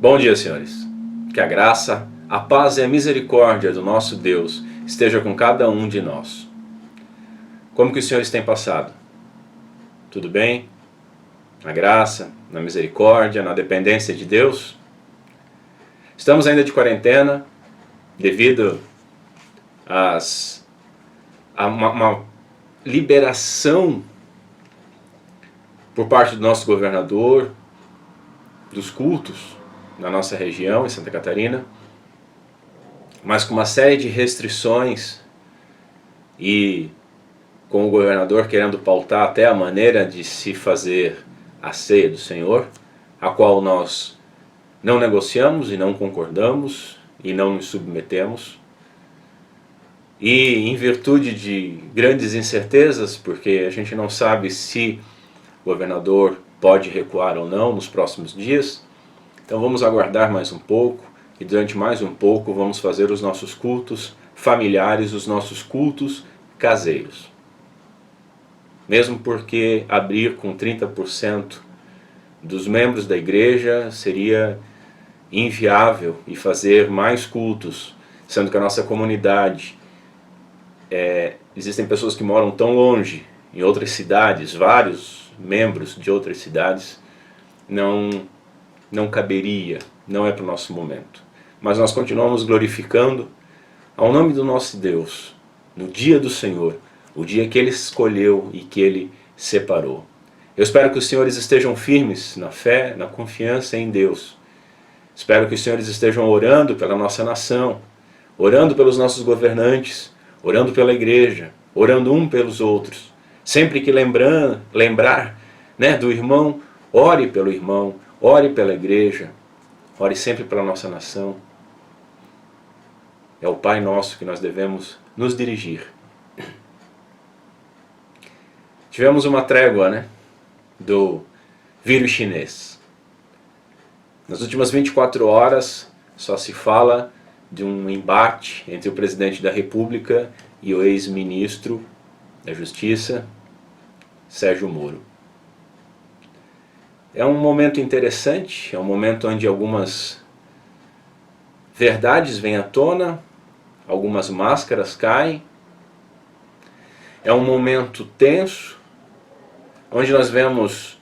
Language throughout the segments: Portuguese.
Bom dia, senhores. Que a graça, a paz e a misericórdia do nosso Deus esteja com cada um de nós. Como que os senhores têm passado? Tudo bem? Na graça, na misericórdia, na dependência de Deus? Estamos ainda de quarentena devido a uma liberação por parte do nosso governador dos cultos na nossa região, em Santa Catarina, mas com uma série de restrições e com o governador querendo pautar até a maneira de se fazer a ceia do Senhor, a qual nós não negociamos e não concordamos e não nos submetemos. E em virtude de grandes incertezas, porque a gente não sabe se o governador pode recuar ou não nos próximos dias, então vamos aguardar mais um pouco e durante mais um pouco vamos fazer os nossos cultos familiares, os nossos cultos caseiros. Mesmo porque abrir com 30% dos membros da igreja seria inviável e fazer mais cultos, sendo que a nossa comunidade, existem pessoas que moram tão longe, em outras cidades, vários membros de outras cidades, não caberia, não é para o nosso momento. Mas nós continuamos glorificando ao nome do nosso Deus, no dia do Senhor, o dia que Ele escolheu e que Ele separou. Eu espero que os senhores estejam firmes na fé, na confiança em Deus. Espero que os senhores estejam orando pela nossa nação, orando pelos nossos governantes, orando pela igreja, orando um pelos outros. Sempre que lembrar do irmão, ore pelo irmão, ore pela igreja, ore sempre pela nossa nação. É o Pai Nosso que nós devemos nos dirigir. Tivemos uma trégua, do vírus chinês. Nas últimas 24 horas só se fala de um embate entre o presidente da República e o ex-ministro da Justiça, Sérgio Moro. É um momento interessante, é um momento onde algumas verdades vêm à tona, algumas máscaras caem. É um momento tenso, onde nós vemos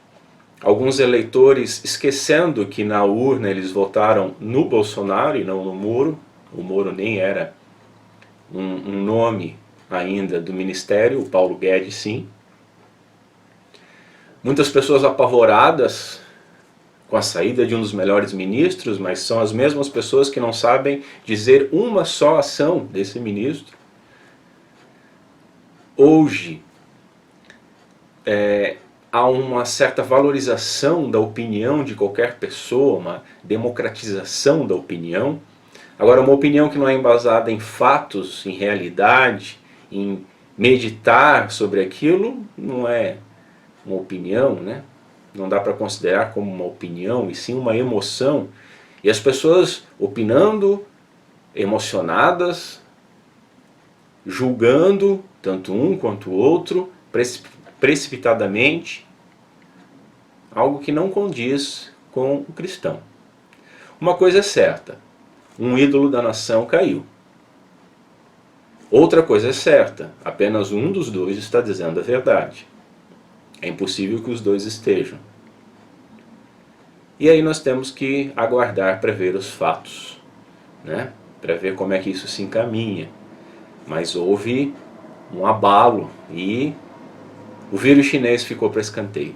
alguns eleitores esquecendo que na urna eles votaram no Bolsonaro e não no Moro. O Moro nem era um nome ainda do ministério, o Paulo Guedes sim. Muitas pessoas apavoradas com a saída de um dos melhores ministros, mas são as mesmas pessoas que não sabem dizer uma só ação desse ministro. Hoje, há uma certa valorização da opinião de qualquer pessoa, uma democratização da opinião. Agora, uma opinião que não é embasada em fatos, em realidade, em meditar sobre aquilo, não é uma opinião, Não dá para considerar como uma opinião, e sim uma emoção. E as pessoas opinando, emocionadas, julgando, tanto um quanto o outro, precipitadamente, algo que não condiz com o cristão. Uma coisa é certa, um ídolo da nação caiu. Outra coisa é certa, apenas um dos dois está dizendo a verdade. É impossível que os dois estejam. E aí nós temos que aguardar para ver os fatos, para ver como é que isso se encaminha. Mas houve um abalo e o vírus chinês ficou para escanteio.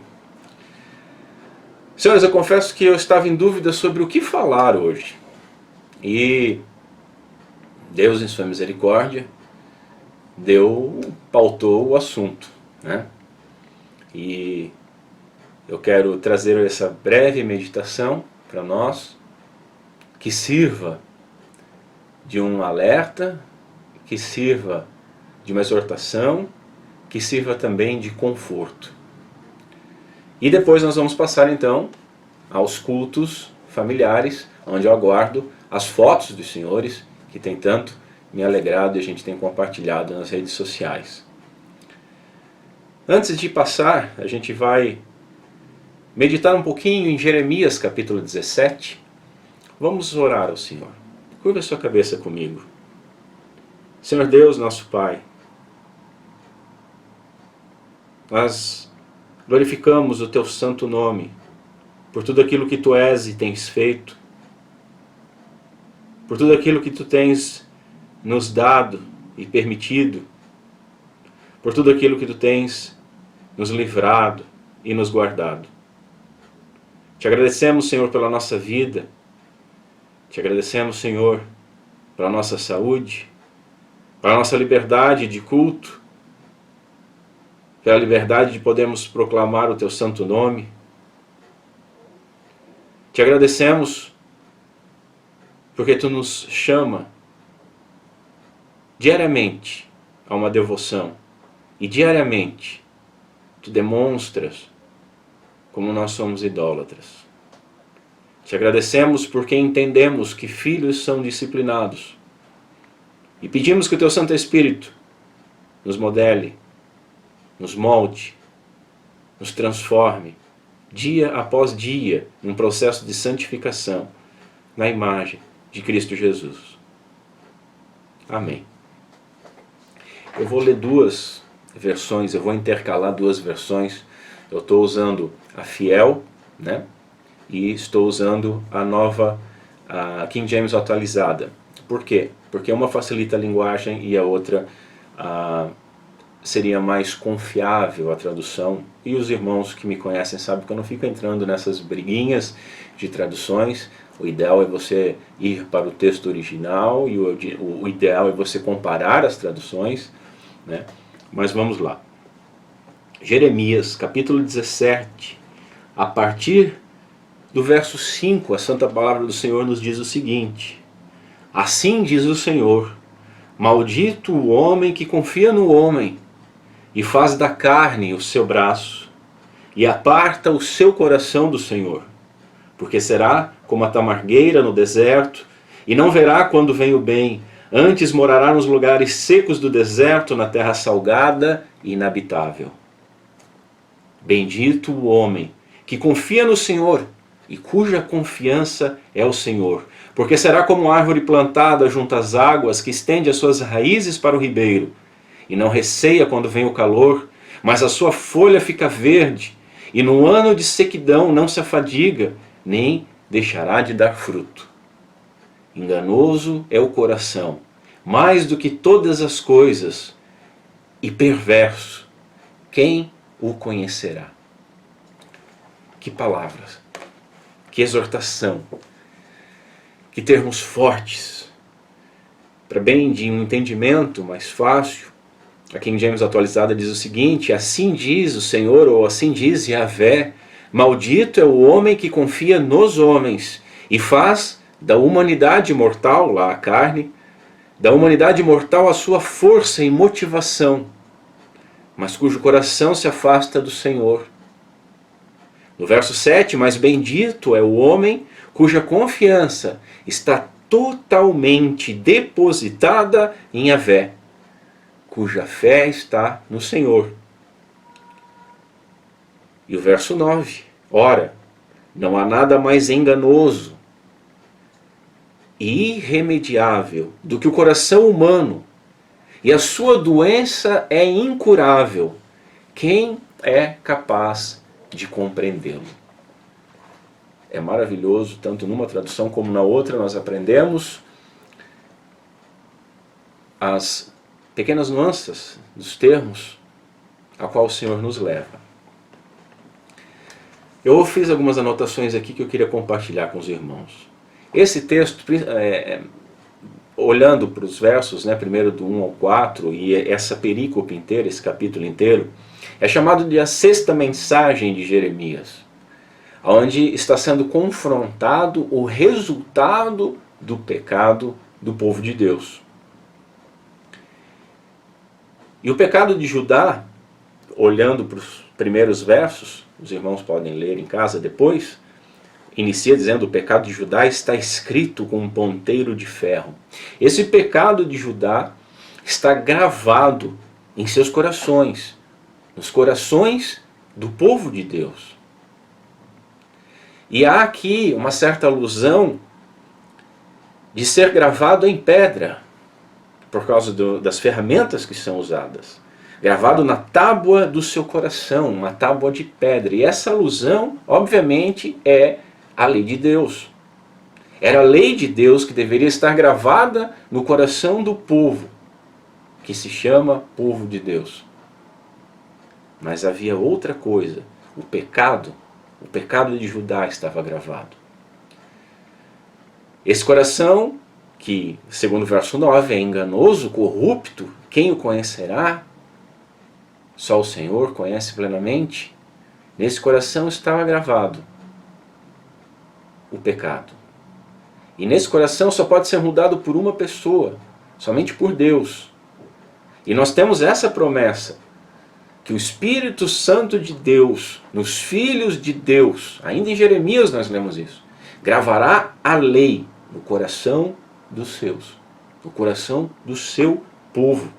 Senhores, eu confesso que eu estava em dúvida sobre o que falar hoje. E Deus, em sua misericórdia, pautou o assunto, E eu quero trazer essa breve meditação para nós, que sirva de um alerta, que sirva de uma exortação, que sirva também de conforto. E depois nós vamos passar então aos cultos familiares, onde eu aguardo as fotos dos senhores, que tem tanto me alegrado e a gente tem compartilhado nas redes sociais. Antes de passar, a gente vai meditar um pouquinho em Jeremias capítulo 17, Vamos orar ao Senhor. Curva a sua cabeça comigo. Senhor Deus, nosso Pai, nós glorificamos o Teu santo nome por tudo aquilo que Tu és e tens feito, por tudo aquilo que Tu tens nos dado e permitido, por tudo aquilo que Tu tens nos livrado e nos guardado. Te agradecemos, Senhor, pela nossa vida, te agradecemos, Senhor, pela nossa saúde, pela nossa liberdade de culto, pela liberdade de podermos proclamar o Teu santo nome. Te agradecemos porque Tu nos chama diariamente a uma devoção e diariamente Tu demonstras como nós somos idólatras. Te agradecemos porque entendemos que filhos são disciplinados e pedimos que o Teu Santo Espírito nos modele, nos molde, nos transforme, dia após dia, num processo de santificação, na imagem de Cristo Jesus. Amém. Eu vou ler duas versões, eu vou intercalar duas versões. Eu estou usando a Fiel, né? E estou usando a nova a King James atualizada. Por quê? Porque uma facilita a linguagem e a outra seria mais confiável a tradução. E os irmãos que me conhecem sabem que eu não fico entrando nessas briguinhas de traduções. O ideal é você ir para o texto original e o ideal é você comparar as traduções, né? Mas vamos lá. Jeremias, capítulo 17, a partir do verso 5, a santa palavra do Senhor nos diz o seguinte: assim diz o Senhor, maldito o homem que confia no homem, e faz da carne o seu braço, e aparta o seu coração do Senhor, porque será como a tamargueira no deserto, e não verá quando vem o bem, antes morará nos lugares secos do deserto, na terra salgada e inabitável. Bendito o homem que confia no Senhor, e cuja confiança é o Senhor, porque será como árvore plantada junto às águas, que estende as suas raízes para o ribeiro, e não receia quando vem o calor, mas a sua folha fica verde, e no ano de sequidão não se afadiga, nem deixará de dar fruto. Enganoso é o coração, mais do que todas as coisas, e perverso, quem o conhecerá? Que palavras! Que exortação, que termos fortes, para bem de um entendimento mais fácil. A King James atualizada diz o seguinte: assim diz o Senhor, ou assim diz Yahvé, maldito é o homem que confia nos homens e faz da humanidade mortal, lá a carne, da humanidade mortal a sua força e motivação, mas cujo coração se afasta do Senhor. No verso 7, mas bendito é o homem cuja confiança está totalmente depositada em Yahvé, cuja fé está no Senhor. E o verso 9, ora, não há nada mais enganoso e irremediável do que o coração humano, e a sua doença é incurável. Quem é capaz de compreendê-lo? É maravilhoso, tanto numa tradução como na outra nós aprendemos as pequenas nuances dos termos a qual o Senhor nos leva. Eu fiz algumas anotações aqui que eu queria compartilhar com os irmãos. Esse texto, olhando para os versos, né, primeiro do 1 ao 4, e essa perícope inteira, esse capítulo inteiro, é chamado de a sexta mensagem de Jeremias, onde está sendo confrontado o resultado do pecado do povo de Deus. E o pecado de Judá, olhando para os primeiros versos, os irmãos podem ler em casa depois, inicia dizendo: o pecado de Judá está escrito com um ponteiro de ferro. Esse pecado de Judá está gravado em seus corações, nos corações do povo de Deus. E há aqui uma certa alusão de ser gravado em pedra, por causa das ferramentas que são usadas. Gravado na tábua do seu coração, uma tábua de pedra. E essa alusão, obviamente, é a lei de Deus. Era a lei de Deus que deveria estar gravada no coração do povo, que se chama povo de Deus. Mas havia outra coisa, o pecado de Judá estava gravado. Esse coração, que, segundo o verso 9, é enganoso, corrupto, quem o conhecerá? Só o Senhor conhece plenamente. Nesse coração estava gravado o pecado. E nesse coração só pode ser mudado por uma pessoa, somente por Deus. E nós temos essa promessa, que o Espírito Santo de Deus, nos filhos de Deus, ainda em Jeremias nós lemos isso, gravará a lei no coração dos seus, no coração do seu povo.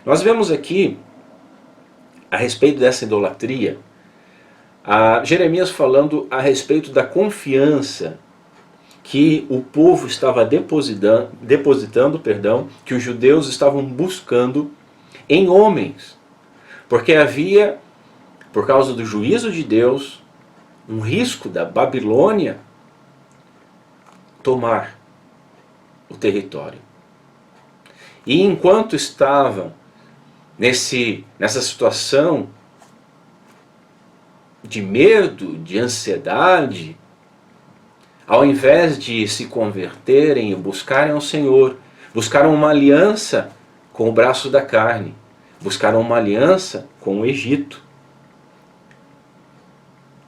Nós vemos aqui, a respeito dessa idolatria, Jeremias falando a respeito da confiança que o povo estava depositando, que os judeus estavam buscando em homens. Porque havia, por causa do juízo de Deus, um risco da Babilônia tomar o território. E enquanto estavam nessa situação de medo, de ansiedade, ao invés de se converterem e buscarem ao Senhor, buscaram uma aliança com o braço da carne, buscaram uma aliança com o Egito.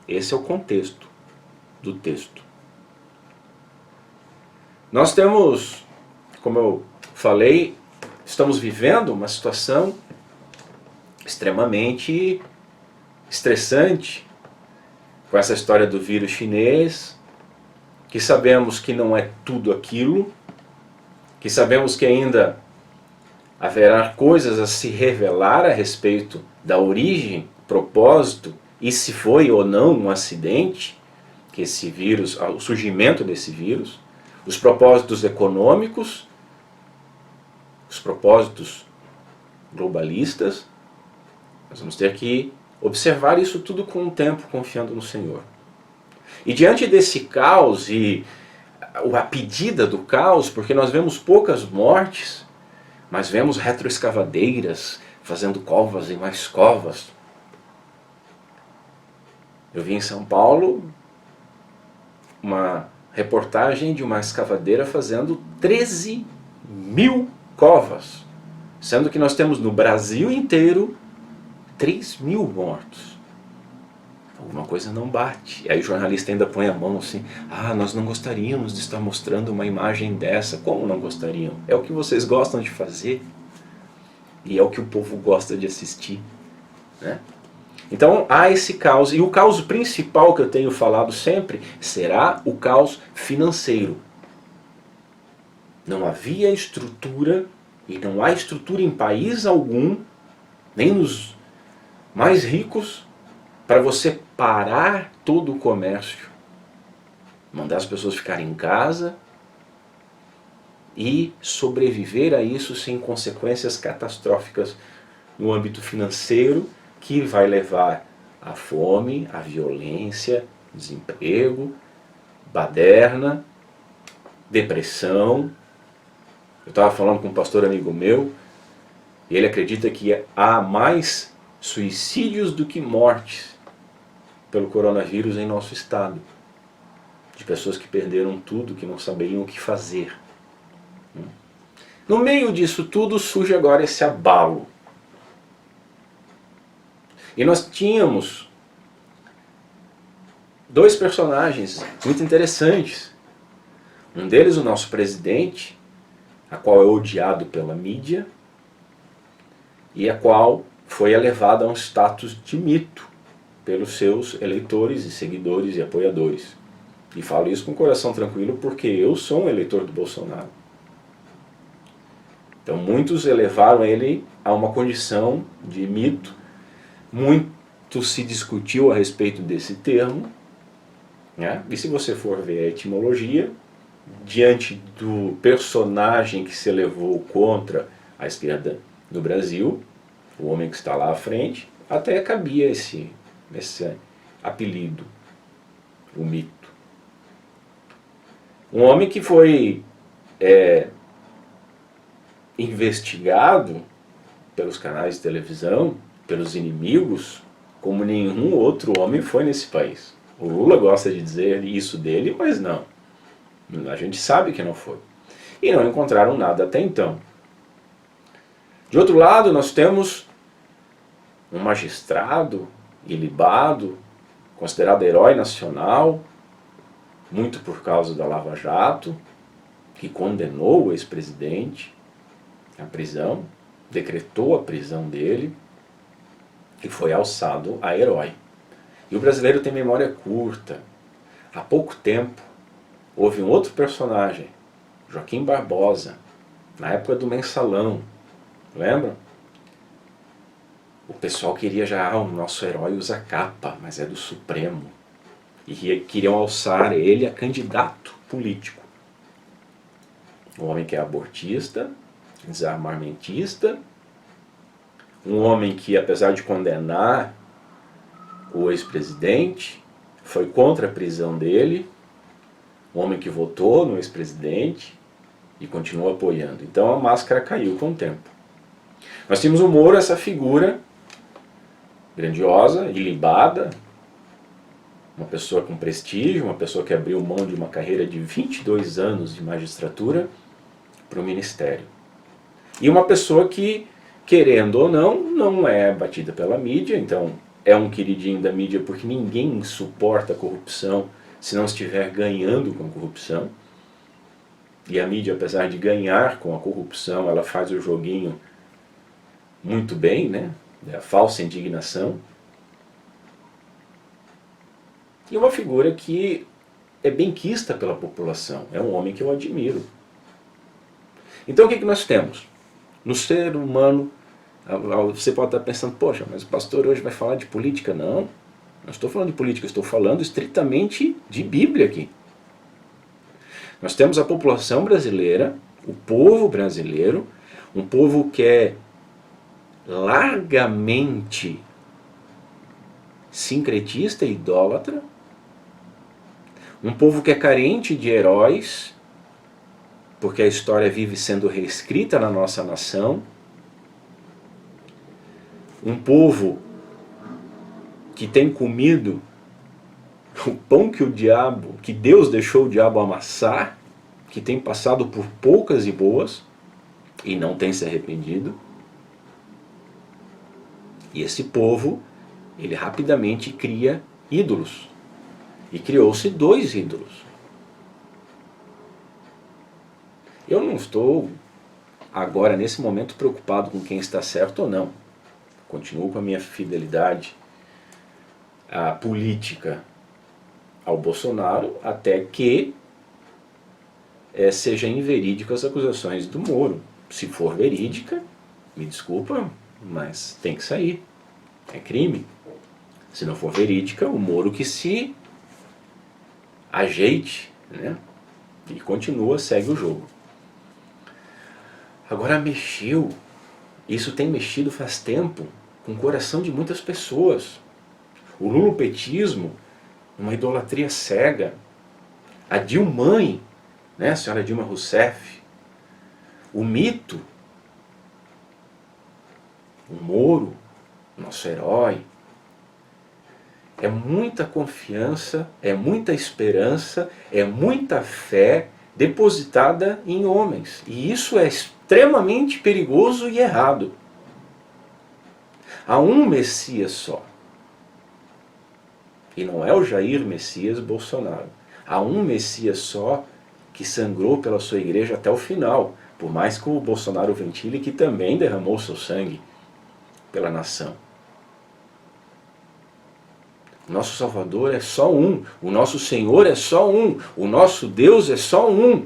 Esse é o contexto do texto. Nós temos, como eu falei, estamos vivendo uma situação extremamente estressante com essa história do vírus chinês, que sabemos que não é tudo aquilo, que sabemos que ainda haverá coisas a se revelar a respeito da origem, propósito, e se foi ou não um acidente, que esse vírus, o surgimento desse vírus, os propósitos econômicos, os propósitos globalistas. Nós vamos ter que observar isso tudo com o tempo, confiando no Senhor. E diante desse caos e a pedida do caos, porque nós vemos poucas mortes, mas vemos retroescavadeiras fazendo covas e mais covas. Eu vi em São Paulo uma reportagem de uma escavadeira fazendo 13 mil covas, sendo que nós temos no Brasil inteiro 3 mil mortos. Alguma coisa não bate. E aí o jornalista ainda põe a mão assim, nós não gostaríamos de estar mostrando uma imagem dessa. Como não gostariam? É o que vocês gostam de fazer e é o que o povo gosta de assistir, né? Então há esse caos, e o caos principal que eu tenho falado sempre será o caos financeiro. Não havia estrutura, e não há estrutura em país algum, nem nos mais ricos, para você parar todo o comércio, mandar as pessoas ficarem em casa e sobreviver a isso sem consequências catastróficas no âmbito financeiro, que vai levar à fome, à violência, desemprego, baderna, depressão. Eu estava falando com um pastor amigo meu, e ele acredita que há mais suicídios do que mortes pelo coronavírus em nosso estado. De pessoas que perderam tudo, que não sabiam o que fazer. No meio disso tudo surge agora esse abalo. E nós tínhamos dois personagens muito interessantes. Um deles, o nosso presidente, a qual é odiado pela mídia, e a qual foi elevada a um status de mito pelos seus eleitores e seguidores e apoiadores. E falo isso com o coração tranquilo porque eu sou um eleitor do Bolsonaro. Então muitos elevaram ele a uma condição de mito. Muito se discutiu a respeito desse termo, né? E se você for ver a etimologia, diante do personagem que se elevou contra a esquerda no Brasil, o homem que está lá à frente, até cabia esse apelido, o mito. Um homem que foi investigado pelos canais de televisão, pelos inimigos, como nenhum outro homem foi nesse país. O Lula gosta de dizer isso dele, mas não. A gente sabe que não foi. E não encontraram nada até então. De outro lado, nós temos um magistrado ilibado, considerado herói nacional, muito por causa da Lava Jato, que condenou o ex-presidente à prisão, decretou a prisão dele, e foi alçado a herói. E o brasileiro tem memória curta. Há pouco tempo, houve um outro personagem, Joaquim Barbosa, na época do Mensalão, lembra? O pessoal queria já, o nosso herói usa capa, mas é do Supremo. E queriam alçar ele a candidato político. Um homem que é abortista, desarmamentista, um homem que, apesar de condenar o ex-presidente, foi contra a prisão dele, um homem que votou no ex-presidente e continua apoiando. Então a máscara caiu com o tempo. Nós tínhamos o Moro, essa figura grandiosa, ilibada, uma pessoa com prestígio, uma pessoa que abriu mão de uma carreira de 22 anos de magistratura para o ministério. E uma pessoa que, querendo ou não, não é batida pela mídia, então é um queridinho da mídia porque ninguém suporta a corrupção se não estiver ganhando com a corrupção. E a mídia, apesar de ganhar com a corrupção, ela faz o joguinho muito bem, né? A falsa indignação. E uma figura que é benquista pela população, é um homem que eu admiro. Então o que nós temos? No ser humano, você pode estar pensando, poxa, mas o pastor hoje vai falar de política. Não, não estou falando de política, estou falando estritamente de Bíblia aqui. Nós temos a população brasileira, o povo brasileiro, um povo que é largamente sincretista e idólatra, um povo que é carente de heróis, porque a história vive sendo reescrita na nossa nação, um povo que tem comido o pão que Deus deixou o diabo amassar, que tem passado por poucas e boas e não tem se arrependido. E esse povo, ele rapidamente cria ídolos. E criou-se 2 ídolos. Eu não estou agora, nesse momento, preocupado com quem está certo ou não. Continuo com a minha fidelidade à política, ao Bolsonaro, até que sejam inverídicas as acusações do Moro. Se for verídica, me desculpa, mas tem que sair. É crime. Se não for verídica, o Moro que se ajeite, né? E continua, segue o jogo. Agora isso tem mexido faz tempo com o coração de muitas pessoas. O lulopetismo, uma idolatria cega. A Dilmãe, né, a senhora Dilma Rousseff, o mito, o Moro, nosso herói. É muita confiança, é muita esperança, é muita fé depositada em homens. E isso é extremamente perigoso e errado. Há um Messias só. E não é o Jair Messias Bolsonaro. Há um Messias só que sangrou pela sua igreja até o final. Por mais que o Bolsonaro ventile que também derramou seu sangue pela nação. Nosso Salvador é só um, o nosso Senhor é só um, o nosso Deus é só um.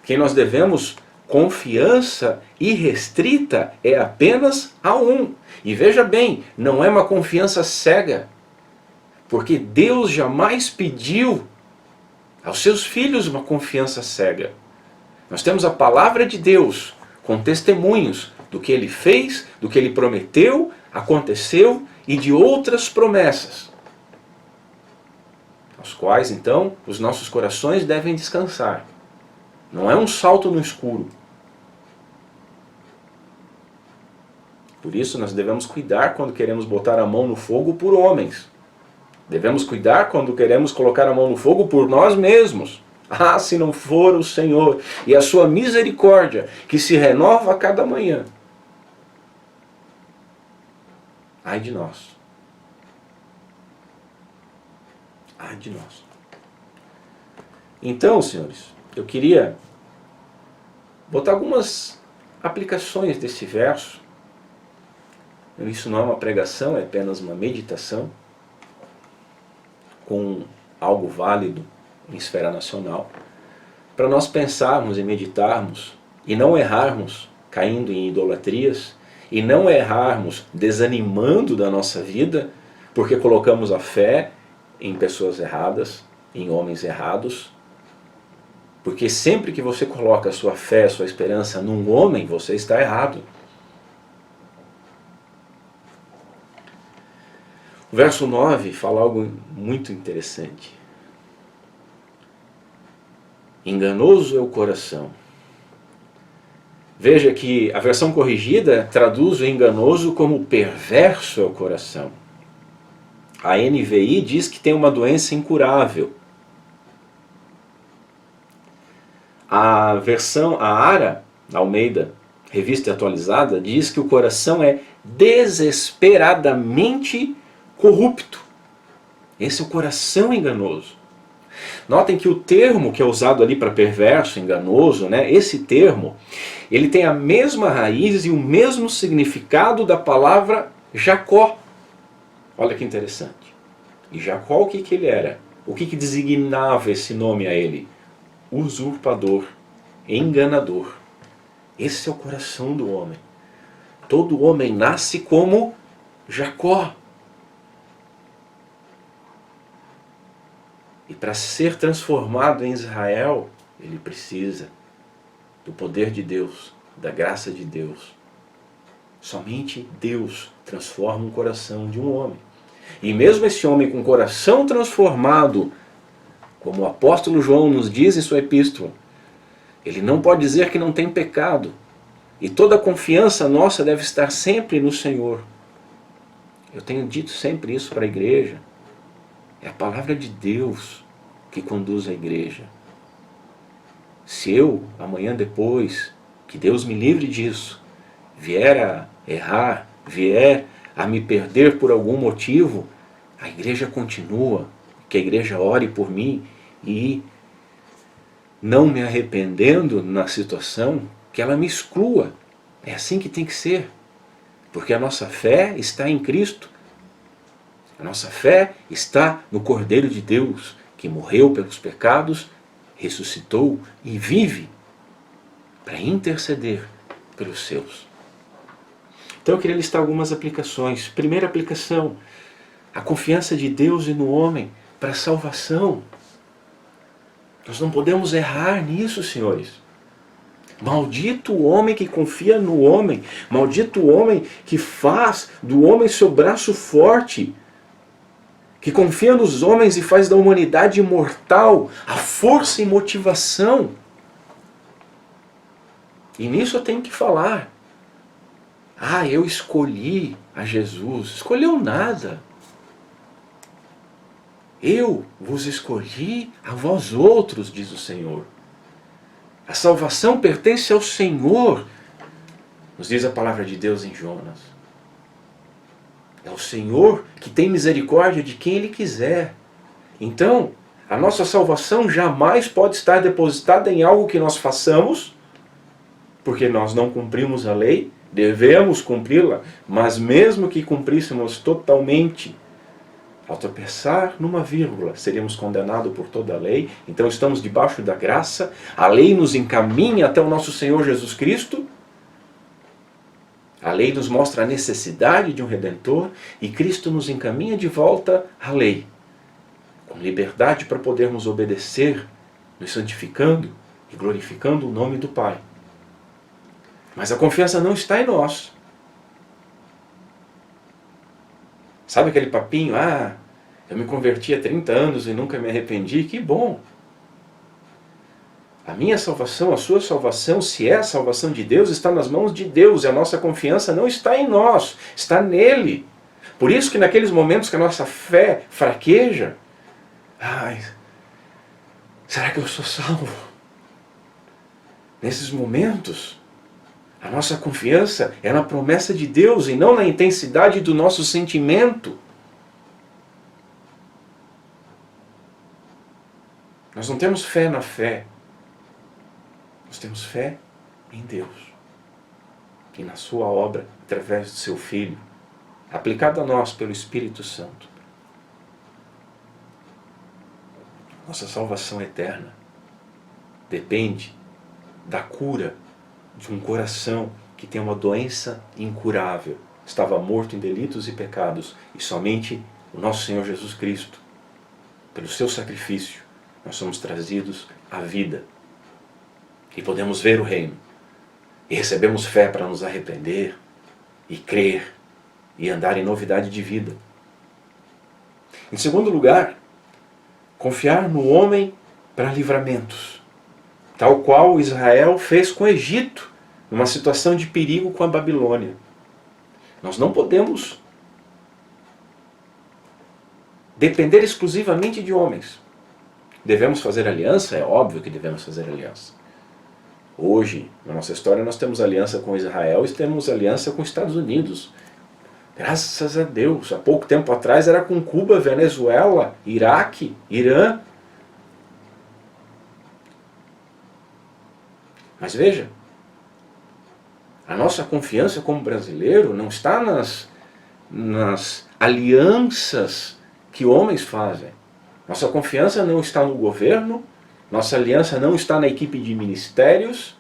Quem nós devemos confiança irrestrita é apenas a um. E veja bem, não é uma confiança cega, porque Deus jamais pediu aos seus filhos uma confiança cega. Nós temos a palavra de Deus com testemunhos do que Ele fez, do que Ele prometeu, aconteceu e de outras promessas, aos quais então os nossos corações devem descansar. Não é um salto no escuro. Por isso nós devemos cuidar quando queremos botar a mão no fogo por homens. Devemos cuidar quando queremos colocar a mão no fogo por nós mesmos. Ah, se não for o Senhor e a sua misericórdia, que se renova a cada manhã. Ai de nós. Ai de nós. Então, senhores, eu queria botar algumas aplicações desse verso. Isso não é uma pregação, é apenas uma meditação com algo válido em esfera nacional, para nós pensarmos e meditarmos e não errarmos caindo em idolatrias e não errarmos desanimando da nossa vida porque colocamos a fé em pessoas erradas, em homens errados, porque sempre que você coloca a sua fé, a sua esperança num homem, você está errado. O verso 9 fala algo muito interessante. Enganoso é o coração. Veja que a versão corrigida traduz o enganoso como perverso é o coração. A NVI diz que tem uma doença incurável. A versão, a ARA, Almeida, revista atualizada, diz que o coração é desesperadamente corrupto. Esse é o coração enganoso. Notem que o termo que é usado ali para perverso, enganoso, né, esse termo, ele tem a mesma raiz e o mesmo significado da palavra Jacó. Olha que interessante. E Jacó, o que ele era? O que designava esse nome a ele? Usurpador, enganador. Esse é o coração do homem. Todo homem nasce como Jacó. E para ser transformado em Israel, ele precisa do poder de Deus, da graça de Deus. Somente Deus transforma o coração de um homem. E mesmo esse homem com o coração transformado, como o apóstolo João nos diz em sua epístola, ele não pode dizer que não tem pecado. E toda a confiança nossa deve estar sempre no Senhor. Eu tenho dito sempre isso para a igreja. É a palavra de Deus que conduz a igreja. Se eu, amanhã depois, que Deus me livre disso, vier a errar, vier a me perder por algum motivo, a igreja continua, que a igreja ore por mim e, não me arrependendo na situação, que ela me exclua. É assim que tem que ser, porque a nossa fé está em Cristo. A nossa fé está no Cordeiro de Deus, que morreu pelos pecados, ressuscitou e vive para interceder pelos seus. Então eu queria listar algumas aplicações. Primeira aplicação, a confiança de Deus e no homem para a salvação. Nós não podemos errar nisso, senhores. Maldito o homem que confia no homem. Maldito o homem que faz do homem seu braço forte. Que confia nos homens e faz da humanidade imortal a força e motivação. E nisso eu tenho que falar. Ah, eu escolhi a Jesus. Escolheu nada. Eu vos escolhi a vós outros, diz o Senhor. A salvação pertence ao Senhor, nos diz a palavra de Deus em Jonas. É o Senhor que tem misericórdia de quem Ele quiser. Então, a nossa salvação jamais pode estar depositada em algo que nós façamos, porque nós não cumprimos a lei, devemos cumpri-la, mas mesmo que cumpríssemos totalmente, ao tropeçar numa vírgula, seríamos condenados por toda a lei. Então estamos debaixo da graça, a lei nos encaminha até o nosso Senhor Jesus Cristo. A lei nos mostra a necessidade de um Redentor e Cristo nos encaminha de volta à lei. com liberdade para podermos obedecer, nos santificando e glorificando o nome do Pai. Mas a confiança não está em nós. Sabe aquele papinho? Ah, eu me converti há 30 anos e nunca me arrependi. Que bom! A minha salvação, a sua salvação, se é a salvação de Deus, está nas mãos de Deus. E a nossa confiança não está em nós, está nele. Por isso que naqueles momentos que a nossa fé fraqueja, ai, será que eu sou salvo? Nesses momentos, a nossa confiança é na promessa de Deus e não na intensidade do nosso sentimento. Nós não temos fé na fé. Nós temos fé em Deus e na sua obra através do seu Filho, aplicada a nós pelo Espírito Santo. Nossa salvação eterna depende da cura de um coração que tem uma doença incurável. Estava morto em delitos e pecados, e somente o nosso Senhor Jesus Cristo, pelo seu sacrifício, nós somos trazidos à vida. E podemos ver o reino. E recebemos fé para nos arrepender e crer e andar em novidade de vida. Em segundo lugar, confiar no homem para livramentos, tal qual Israel fez com o Egito, numa situação de perigo com a Babilônia. Nós não podemos depender exclusivamente de homens. Devemos fazer aliança? É óbvio que devemos fazer aliança. Hoje, na nossa história, nós temos aliança com Israel e temos aliança com os Estados Unidos. Graças a Deus. Há pouco tempo atrás era com Cuba, Venezuela, Iraque, Irã. Mas veja, a nossa confiança como brasileiro não está nas alianças que homens fazem. Nossa confiança não está no governo, nossa aliança não está na equipe de ministérios,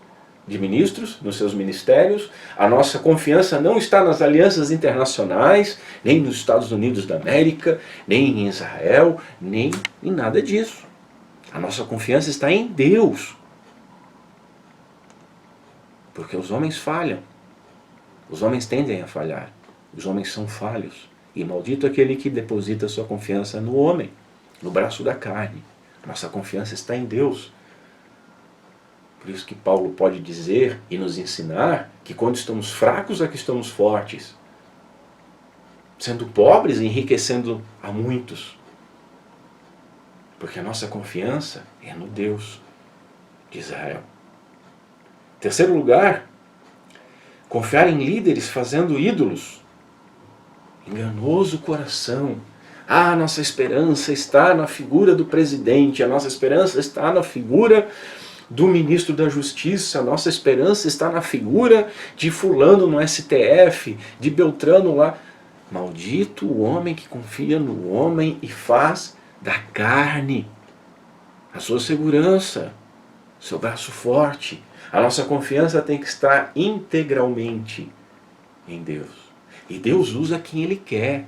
de ministros, nos seus ministérios. A nossa confiança não está nas alianças internacionais, nem nos Estados Unidos da América, nem em Israel, nem em nada disso. A nossa confiança está em Deus. Porque os homens falham. Os homens tendem a falhar. Os homens são falhos. E maldito aquele que deposita sua confiança no homem, no braço da carne. Nossa confiança está em Deus. Por isso que Paulo pode dizer e nos ensinar que quando estamos fracos é que estamos fortes. Sendo pobres e enriquecendo a muitos. Porque a nossa confiança é no Deus de Israel. Terceiro lugar, confiar em líderes fazendo ídolos. Enganoso coração. Ah, nossa esperança está na figura do presidente, a nossa esperança está na figura do ministro da Justiça, a nossa esperança está na figura de fulano no STF, de Beltrano lá. Maldito o homem que confia no homem e faz da carne a sua segurança, seu braço forte. A nossa confiança tem que estar integralmente em Deus. E Deus usa quem Ele quer.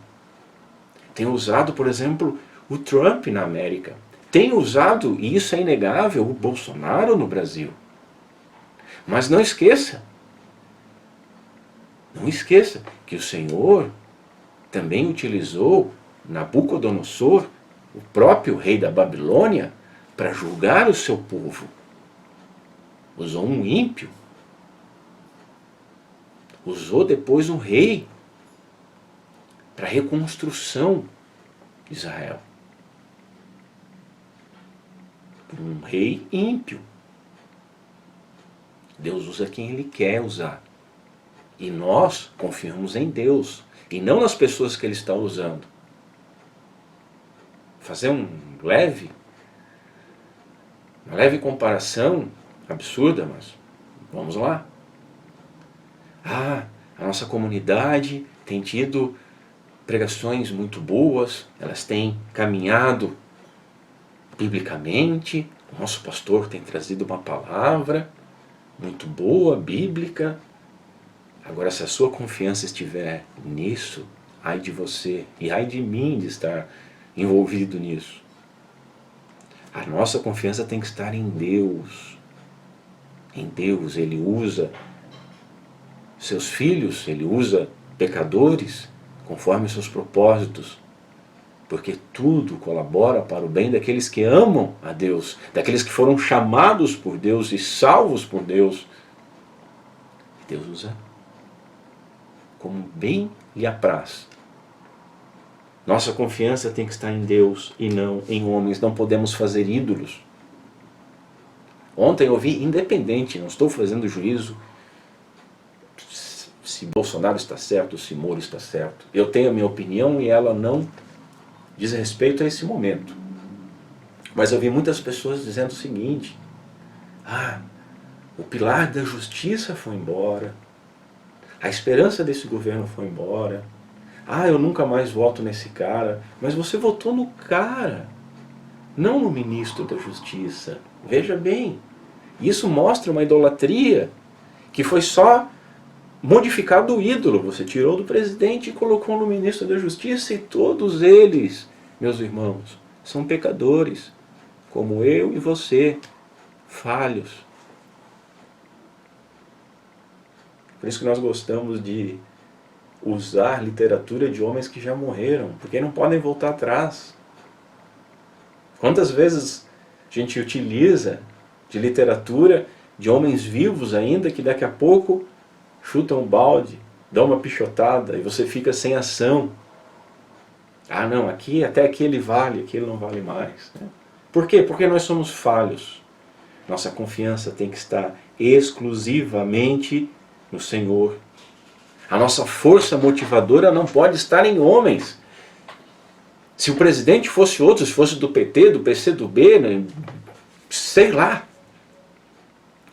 Tem usado, por exemplo, o Trump na América. Tem usado, e isso é inegável, o Bolsonaro no Brasil. Mas não esqueça que o Senhor também utilizou Nabucodonosor, o próprio rei da Babilônia, para julgar o seu povo. Usou um ímpio. Usou depois um rei para a reconstrução de Israel. Um rei ímpio. Deus usa quem Ele quer usar. E nós confiamos em Deus e não nas pessoas que Ele está usando. Fazer uma leve comparação, absurda, mas vamos lá. A nossa comunidade tem tido pregações muito boas, elas têm caminhado biblicamente, o nosso pastor tem trazido uma palavra muito boa, bíblica. Agora, se a sua confiança estiver nisso, ai de você e ai de mim de estar envolvido nisso. A nossa confiança tem que estar em Deus. Em Deus. Ele usa seus filhos, Ele usa pecadores conforme os seus propósitos. Porque tudo colabora para o bem daqueles que amam a Deus, daqueles que foram chamados por Deus e salvos por Deus. E Deus usa como bem lhe apraz. Nossa confiança tem que estar em Deus e não em homens. Não podemos fazer ídolos. Ontem eu ouvi, independente, não estou fazendo juízo se Bolsonaro está certo, se Moro está certo. Eu tenho a minha opinião e ela não diz respeito a esse momento. Mas eu vi muitas pessoas dizendo o seguinte: o pilar da justiça foi embora, a esperança desse governo foi embora, eu nunca mais voto nesse cara. Mas você votou no cara, não no ministro da justiça. Veja bem, isso mostra uma idolatria que foi só modificado o ídolo. Você tirou do presidente e colocou no ministro da justiça, e todos eles, meus irmãos, são pecadores, como eu e você, falhos. Por isso que nós gostamos de usar literatura de homens que já morreram, porque não podem voltar atrás. Quantas vezes a gente utiliza de literatura de homens vivos ainda, que daqui a pouco chutam um balde, dão uma pichotada e você fica sem ação. Não, até aqui ele vale, aqui ele não vale mais. Por quê? Porque nós somos falhos. Nossa confiança tem que estar exclusivamente no Senhor. A nossa força motivadora não pode estar em homens. Se o presidente fosse outro, se fosse do PT, do PCdoB, né, sei lá.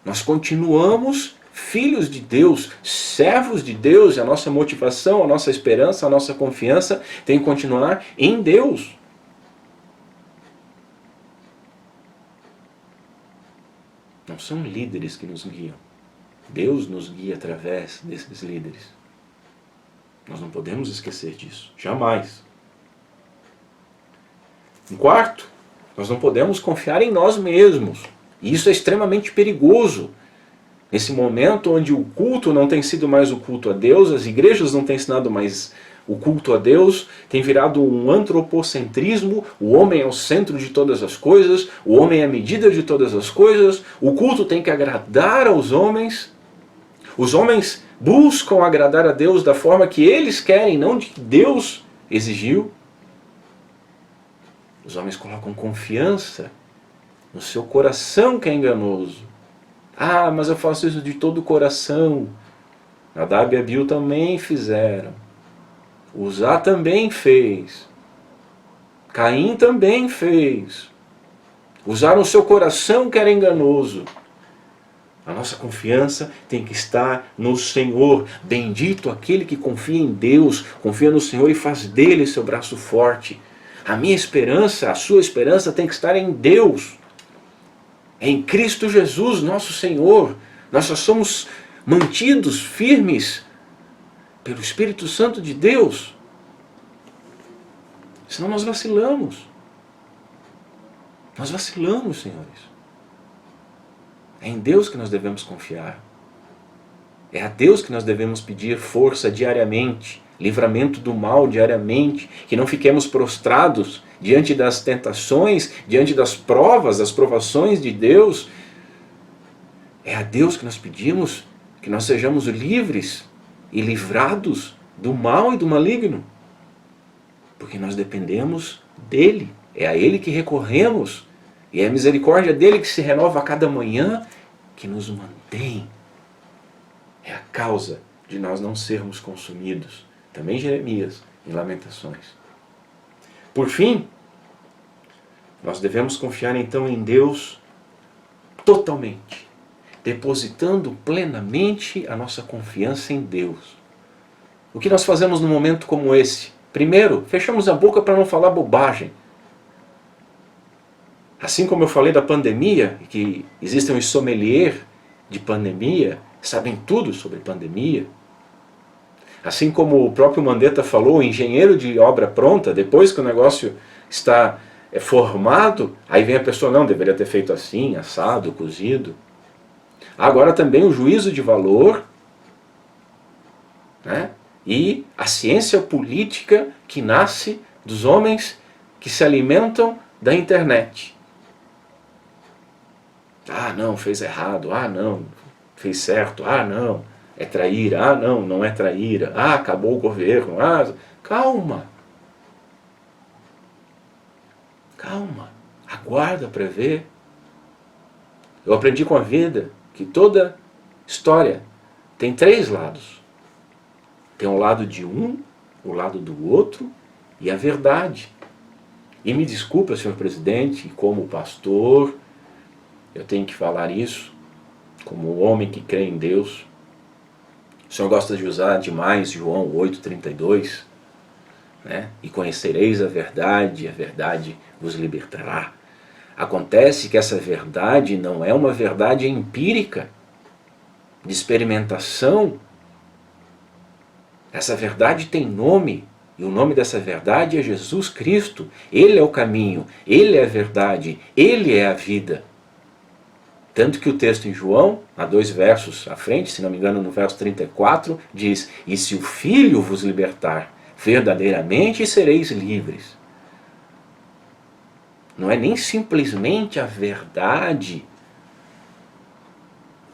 Nós continuamos filhos de Deus, servos de Deus, e a nossa motivação, a nossa esperança, a nossa confiança tem que continuar em Deus. Não são líderes que nos guiam. Deus nos guia através desses líderes. Nós não podemos esquecer disso, jamais. Em quarto, nós não podemos confiar em nós mesmos. E isso é extremamente perigoso. Nesse momento onde o culto não tem sido mais o culto a Deus, as igrejas não têm ensinado mais o culto a Deus, tem virado um antropocentrismo, o homem é o centro de todas as coisas, o homem é a medida de todas as coisas, o culto tem que agradar aos homens, os homens buscam agradar a Deus da forma que eles querem, não de que Deus exigiu. Os homens colocam confiança no seu coração, que é enganoso. Mas eu faço isso de todo o coração. Nadab e Abiú também fizeram. Uzá também fez. Caim também fez. Usaram o seu coração, que era enganoso. A nossa confiança tem que estar no Senhor. Bendito aquele que confia em Deus, confia no Senhor e faz dele seu braço forte. A minha esperança, a sua esperança tem que estar em Deus. Em Cristo Jesus, nosso Senhor. Nós só somos mantidos firmes pelo Espírito Santo de Deus. Senão nós vacilamos. Nós vacilamos, senhores. É em Deus que nós devemos confiar. É a Deus que nós devemos pedir força diariamente, livramento do mal diariamente, que não fiquemos prostrados diante das tentações, diante das provas, das provações de Deus. É a Deus que nós pedimos que nós sejamos livres e livrados do mal e do maligno, porque nós dependemos dele, é a ele que recorremos, e é a misericórdia dele que se renova a cada manhã, que nos mantém. É a causa de nós não sermos consumidos. Também Jeremias, em Lamentações. Por fim, nós devemos confiar então em Deus totalmente, depositando plenamente a nossa confiança em Deus. O que nós fazemos num momento como esse? Primeiro, fechamos a boca para não falar bobagem. Assim como eu falei da pandemia, que existem os sommelier de pandemia, sabem tudo sobre pandemia. Assim como o próprio Mandetta falou, o engenheiro de obra pronta, depois que o negócio está é formado, aí vem a pessoa, não, deveria ter feito assim, assado, cozido. Agora também o juízo de valor, né? E a ciência política que nasce dos homens que se alimentam da internet. Ah, não, fez errado. Ah, não, fez certo. Ah, não, é traíra. Ah, não, não é traíra. Ah, acabou o governo. Ah, calma. Calma. Aguarda para ver. Eu aprendi com a vida que toda história tem 3 lados. Tem o lado de um, o lado do outro e a verdade. E me desculpa, senhor presidente, como pastor, eu tenho que falar isso, como homem que crê em Deus. O senhor gosta de usar demais João 8,32, né? E conhecereis a verdade vos libertará. Acontece que essa verdade não é uma verdade empírica, de experimentação. Essa verdade tem nome, e o nome dessa verdade é Jesus Cristo. Ele é o caminho, Ele é a verdade, Ele é a vida. Tanto que o texto em João, há 2 versos à frente, se não me engano no verso 34, diz: e se o Filho vos libertar, verdadeiramente sereis livres. Não é nem simplesmente a verdade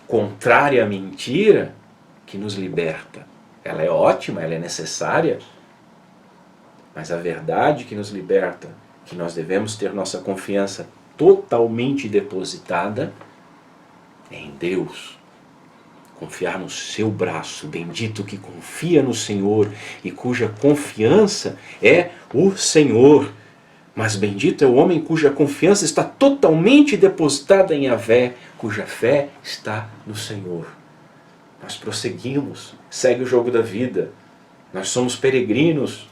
contrária à mentira que nos liberta. Ela é ótima, ela é necessária, mas a verdade que nos liberta, que nós devemos ter nossa confiança totalmente depositada, é em Deus. Confiar no seu braço, bendito que confia no Senhor e cuja confiança é o Senhor. Mas bendito é o homem cuja confiança está totalmente depositada em Yahvé, cuja fé está no Senhor. Nós prosseguimos, segue o jogo da vida. Nós somos peregrinos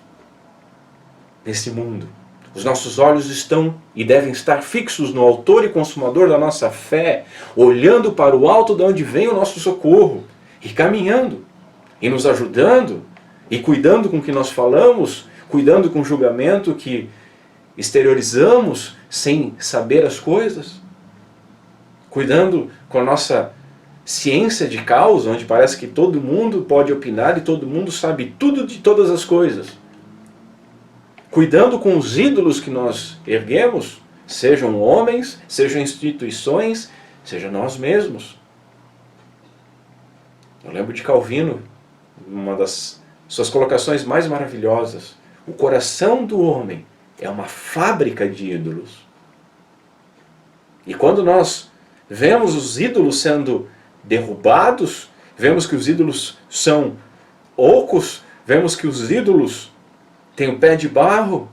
nesse mundo. Os nossos olhos estão e devem estar fixos no autor e consumador da nossa fé, olhando para o alto de onde vem o nosso socorro, e caminhando, e nos ajudando, e cuidando com o que nós falamos, cuidando com o julgamento que exteriorizamos sem saber as coisas, cuidando com a nossa ciência de causa, onde parece que todo mundo pode opinar e todo mundo sabe tudo de todas as coisas. Cuidando com os ídolos que nós erguemos, sejam homens, sejam instituições, seja nós mesmos. Eu lembro de Calvino, uma das suas colocações mais maravilhosas. O coração do homem é uma fábrica de ídolos. E quando nós vemos os ídolos sendo derrubados, vemos que os ídolos são ocos, vemos que os ídolos têm o pé de barro,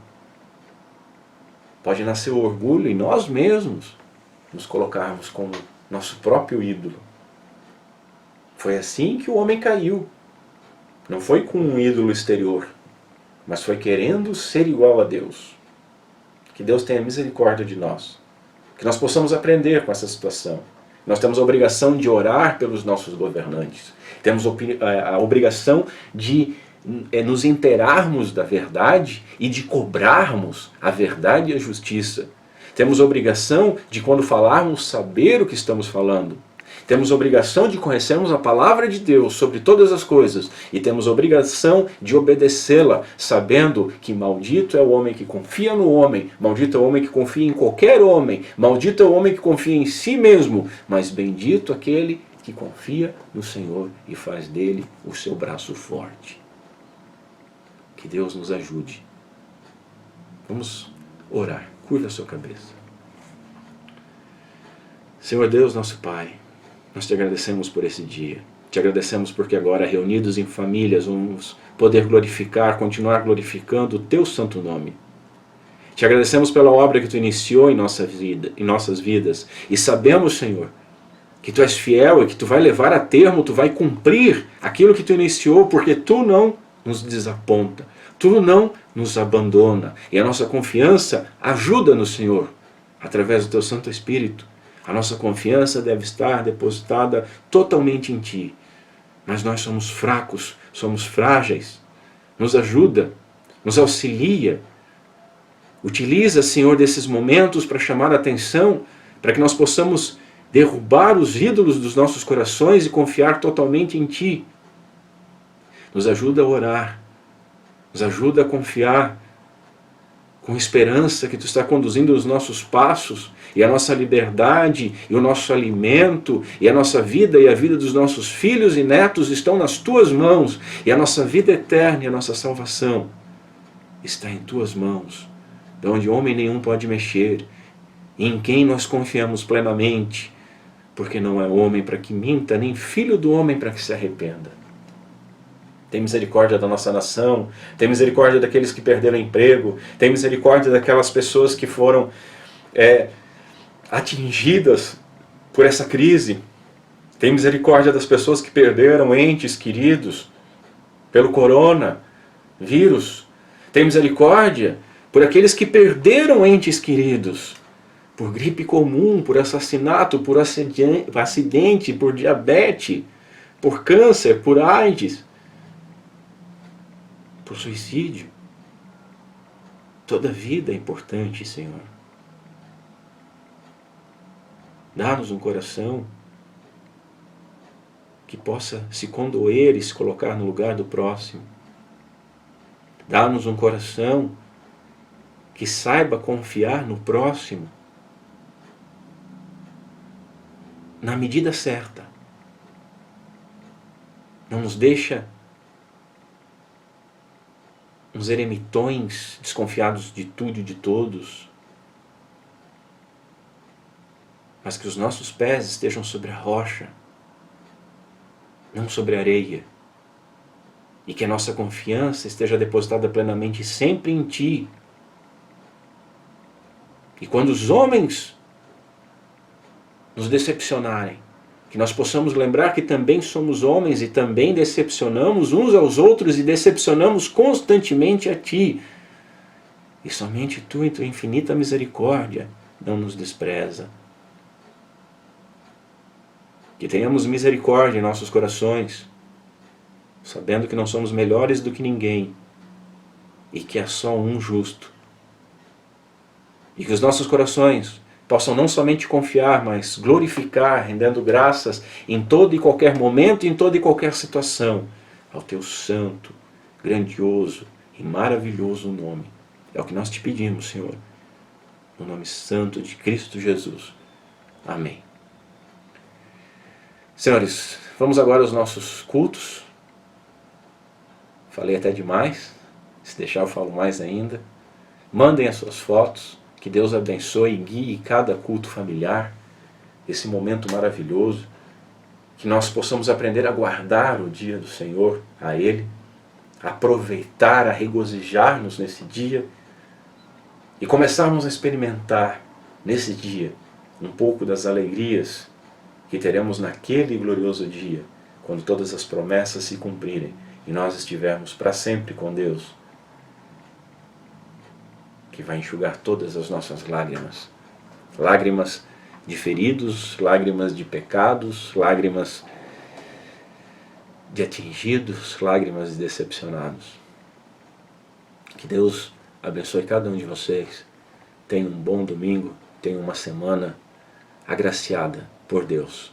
pode nascer o orgulho em nós mesmos nos colocarmos como nosso próprio ídolo. Foi assim que o homem caiu. Não foi com um ídolo exterior, mas foi querendo ser igual a Deus. Que Deus tenha misericórdia de nós. Que nós possamos aprender com essa situação. Nós temos a obrigação de orar pelos nossos governantes. Temos a obrigação de nos inteirarmos da verdade e de cobrarmos a verdade e a justiça. Temos a obrigação de, quando falarmos, saber o que estamos falando. Temos a obrigação de conhecermos a palavra de Deus sobre todas as coisas. E temos a obrigação de obedecê-la, sabendo que maldito é o homem que confia no homem, maldito é o homem que confia em qualquer homem, maldito é o homem que confia em si mesmo, mas bendito aquele que confia no Senhor e faz dele o seu braço forte. Que Deus nos ajude. Vamos orar. Curva a sua cabeça. Senhor Deus, nosso Pai, nós te agradecemos por esse dia. Te agradecemos porque agora, reunidos em famílias, vamos poder glorificar, continuar glorificando o teu santo nome. Te agradecemos pela obra que tu iniciou em nossa vida, em nossas vidas. E sabemos, Senhor, que tu és fiel e que tu vai levar a termo, tu vai cumprir aquilo que tu iniciou, porque tu não nos desaponta, tu não nos abandona. E a nossa confiança ajuda no Senhor, através do teu Santo Espírito. A nossa confiança deve estar depositada totalmente em Ti. Mas nós somos fracos, somos frágeis. Nos ajuda, nos auxilia. Utiliza, Senhor, desses momentos para chamar a atenção, para que nós possamos derrubar os ídolos dos nossos corações e confiar totalmente em Ti. Nos ajuda a orar, nos ajuda a confiar com esperança que Tu está conduzindo os nossos passos, e a nossa liberdade, e o nosso alimento, e a nossa vida e a vida dos nossos filhos e netos estão nas Tuas mãos, e a nossa vida eterna e a nossa salvação está em Tuas mãos, de onde homem nenhum pode mexer, e em quem nós confiamos plenamente, porque não é homem para que minta, nem filho do homem para que se arrependa. Tem misericórdia da nossa nação, tem misericórdia daqueles que perderam emprego, tem misericórdia daquelas pessoas que foram atingidas por essa crise, tem misericórdia das pessoas que perderam entes queridos pelo coronavírus, tem misericórdia por aqueles que perderam entes queridos por gripe comum, por assassinato, por acidente, por diabetes, por câncer, por AIDS, por suicídio. Toda vida é importante, Senhor. Dá-nos um coração que possa se condoer e se colocar no lugar do próximo. Dá-nos um coração que saiba confiar no próximo na medida certa. Não nos deixa uns eremitões desconfiados de tudo e de todos, mas que os nossos pés estejam sobre a rocha, não sobre a areia, e que a nossa confiança esteja depositada plenamente sempre em Ti. E quando os homens nos decepcionarem, que nós possamos lembrar que também somos homens e também decepcionamos uns aos outros e decepcionamos constantemente a Ti. E somente Tu, em Tua infinita misericórdia, não nos despreza. Que tenhamos misericórdia em nossos corações, sabendo que não somos melhores do que ninguém e que há só um justo. E que os nossos corações possam não somente confiar, mas glorificar, rendendo graças em todo e qualquer momento, em toda e qualquer situação, ao Teu santo, grandioso e maravilhoso nome. É o que nós te pedimos, Senhor, no nome santo de Cristo Jesus. Amém. Senhores, vamos agora aos nossos cultos. Falei até demais, se deixar eu falo mais ainda. Mandem as suas fotos. Que Deus abençoe e guie cada culto familiar, esse momento maravilhoso, que nós possamos aprender a guardar o dia do Senhor a Ele, aproveitar, a regozijar-nos nesse dia e começarmos a experimentar nesse dia um pouco das alegrias que teremos naquele glorioso dia, quando todas as promessas se cumprirem e nós estivermos para sempre com Deus, que vai enxugar todas as nossas lágrimas. Lágrimas de feridos, lágrimas de pecados, lágrimas de atingidos, lágrimas de decepcionados. Que Deus abençoe cada um de vocês. Tenha um bom domingo, tenha uma semana agraciada por Deus.